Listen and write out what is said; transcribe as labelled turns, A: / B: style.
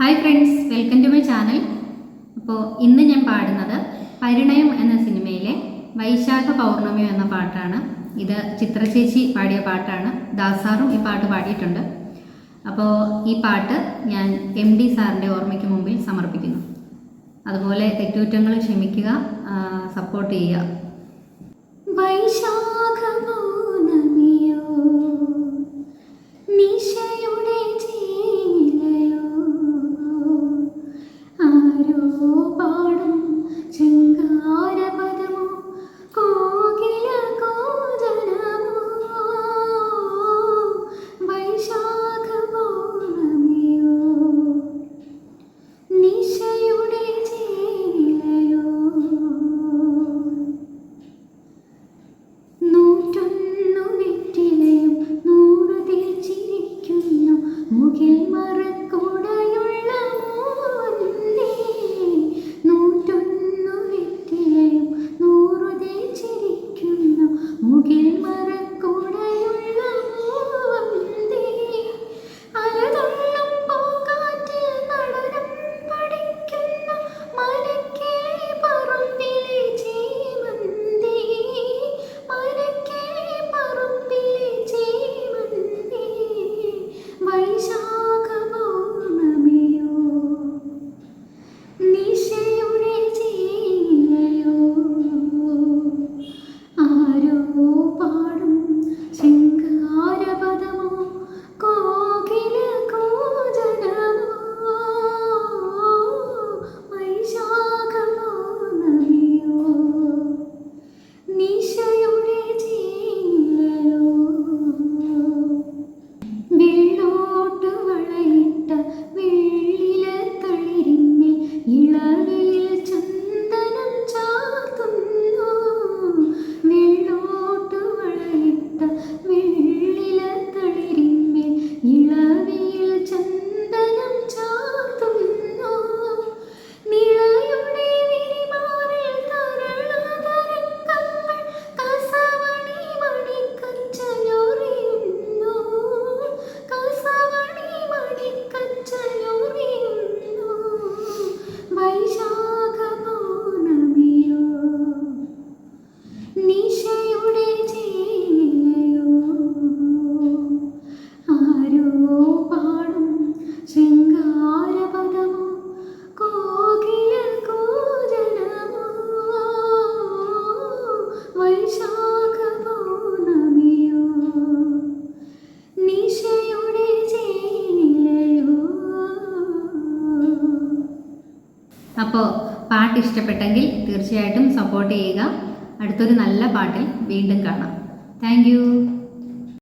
A: Hi friends, welcome to my channel. അപ്പോൾ ഇന്ന് ഞാൻ പാടുന്നത് പരിണയം എന്ന സിനിമയിലെ വൈശാഖ പൗർണമി എന്ന പാട്ടാണ്. ഇത് ചിത്രചേച്ചി പാടിയ പാട്ടാണ്. ദാസാറും ഈ പാട്ട് പാടിയിട്ടുണ്ട്. അപ്പോൾ ഈ പാട്ട് ഞാൻ MD സാറിൻ്റെ ഓർമ്മയ്ക്ക് മുമ്പിൽ സമർപ്പിക്കുന്നു. അതുപോലെ തെറ്റുകുറ്റങ്ങൾ ക്ഷമിക്കുക, സപ്പോർട്ട് ചെയ്യുക. വൈശാഖ പൗർണമിയോ നിശയുടെ ചേലയോ ആരോ പാടും ശൃംഗാരപദമോ കോകില കോജനമോ വൈശാഖ പൗർണമിയോ നിശയുടെ ചേലയോ നൂറ്റൊന്നു വെറ്റിലയും നൂറു തേച്ചിരിക്കുന്നു മുകിൽ മറക്കുടയുള്ള മോനെ. നൂറ്റൊന്നു വെറ്റിലയും നൂറു തേച്ചിരിക്കുന്നു മുകിൽ മറക്കുടയുള്ള മോനെ. അലതുള്ളും പൂങ്കാറ്റിൽ നടനം പഠിക്കുന്ന മലക്കിളി പറമ്പിലെ ചേമന്തി. മലക്കിളി പറമ്പിലെ ചേമന്തി. വൈശാഖ പൗർണമിയോ നിശയുടെ ചേലയോ ആരോ പാടും ശൃംഗാരപദമോ കോകില കോജനമോ വൈശാഖ പൗർണമിയോ നിശയുടെ ചേലയോ. വെള്ളോട്ട് വളയിട്ട വെള്ളിലത്തളിരിന്മേൽ ഇളവയിൽ ചന്ദനം ചാർത്തുന്നു. വെള്ളോട്ട് വളയിട്ട വെള്ളിലത്തളിരിന്മേൽ ഇളവയിൽ ചന്ദനം ചാർത്തുന്നു. നിളയുടെ വിരിമാറിൽ തരളതരംഗങ്ങൾ കസവണി മണിക്കച്ചലൊറിയുന്നു. കസവണി മണിക്കച്ചലൊറിയുന്നു. വൈശാഖ പൗർണമിയോ നിശയുടെ ചേലയോ ആരോ പാടും ശൃംഗാരപദമോ കോകില കോജനമോ വൈശാഖ പൗർണമിയോ നിശയുടെ ചേലയോ. അപ്പോൾ പാട്ട് ഇഷ്ടപ്പെട്ടെങ്കിൽ തീർച്ചയായിട്ടും സപ്പോർട്ട് ചെയ്യുക. അടുത്തൊരു നല്ല പാട്ടിൽ വീണ്ടും കാണാം. Thank you.